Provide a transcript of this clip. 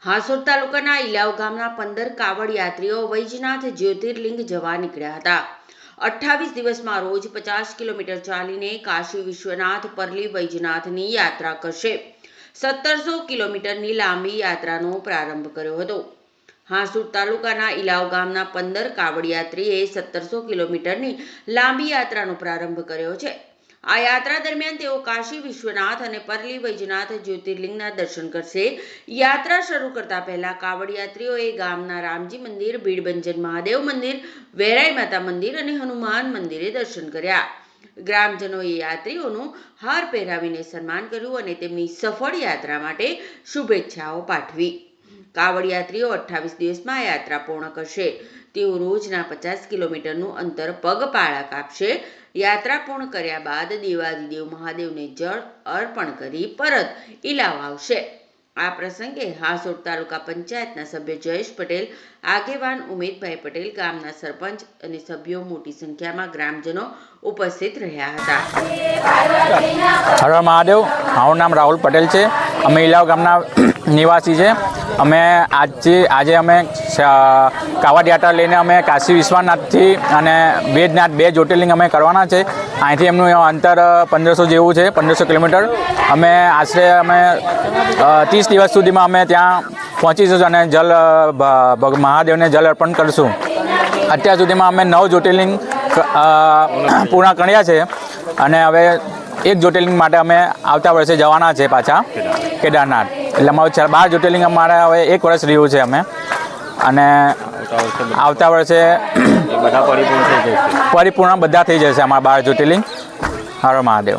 હાસોડ તાલુકાના ઇલાવ ગામના 15 કાવડ યાત્રીઓ વૈજનાથ જ્યોતિર્લિંગ જવા નીકળ્યા હતા। 28 દિવસમાં રોજ 50 કિલોમીટર ચાલીને કાશી વિશ્વનાથ પરલી વૈજનાથની યાત્રા કરશે। 1700 કિલોમીટરની લાંબી યાત્રાનો પ્રારંભ કર્યો હતો। હાસોડ તાલુકાના ઇલાવ ગામના 15 કાવડ યાત્રીએ 1700 કિલોમીટરની લાંબી યાત્રાનો પ્રારંભ કર્યો છે। આ યાત્રા દરમિયાન તેઓ કાશી વિશ્વનાથ અને પરલી વૈજનાથ જ્યોતિર્લિંગના દર્શન કરશે। યાત્રા શરૂ કરતા પહેલા કાવડ યાત્રીઓએ ગામના રામજી મંદિર, ભીડભંજન મહાદેવ મંદિર, વેરાઈ માતા મંદિર અને હનુમાન મંદિરે દર્શન કર્યા। ગ્રામજનોએ યાત્રીઓનું હાર પહેરાવીને સન્માન કર્યું અને તેમની સફળ યાત્રા માટે શુભેચ્છાઓ પાઠવી। કાવડ યાત્રીઓ 28 દિવસમાં યાત્રા પૂર્ણ કરશે। તેઓ રોજના 50 કિલોમીટરનું અંતર પગપાળા કાપશે। યાત્રા પૂર્ણ કર્યા બાદ દેવાદિદેવ મહાદેવને જળ અર્પણ કરી પરત ઇલાવ આવશે। આ પ્રસંગે હાસોડ તાલુકા પંચાયતના સભ્ય જયેશ પટેલ, આગેવાન ઉમેદભાઈ પટેલ, ગામના સરપંચ અને સભ્યો મોટી સંખ્યામાં ગ્રામજનો ઉપસ્થિત રહ્યા હતા। હર મહાદેવ, મારું નામ રાહુલ પટેલ છે। અમે ઇલાવ ગામના નિવાસી છે। અમે આજે અમે કાવડ યાત્રા લઈને અમે કાશી વિશ્વનાથથી અને વેદનાથ 2 જ્યોતિર્લિંગ અમે કરવાના છે। અહીંથી એમનું અંતર 1500 જેવું છે, 1500 કિલોમીટર। અમે આશરે 30 દિવસ સુધીમાં અમે ત્યાં પહોંચીશું અને મહાદેવને જલ અર્પણ કરીશું। અત્યાર સુધીમાં અમે 9 જ્યોતિર્લિંગ પૂર્ણ કર્યા છે અને હવે 1 જ્યોતિર્લિંગ માટે અમે આવતા વર્ષે જવાના છે પાછા કેદારનાથ। એટલે અમારું 12 જ્યોતિર્લિંગ અમારે હવે 1 વર્ષ રહ્યું છે અમે, અને આવતા વર્ષે પરિપૂર્ણ બધા થઈ જશે અમારા 12 જ્યોતિર્લિંગ। હર મહાદેવ।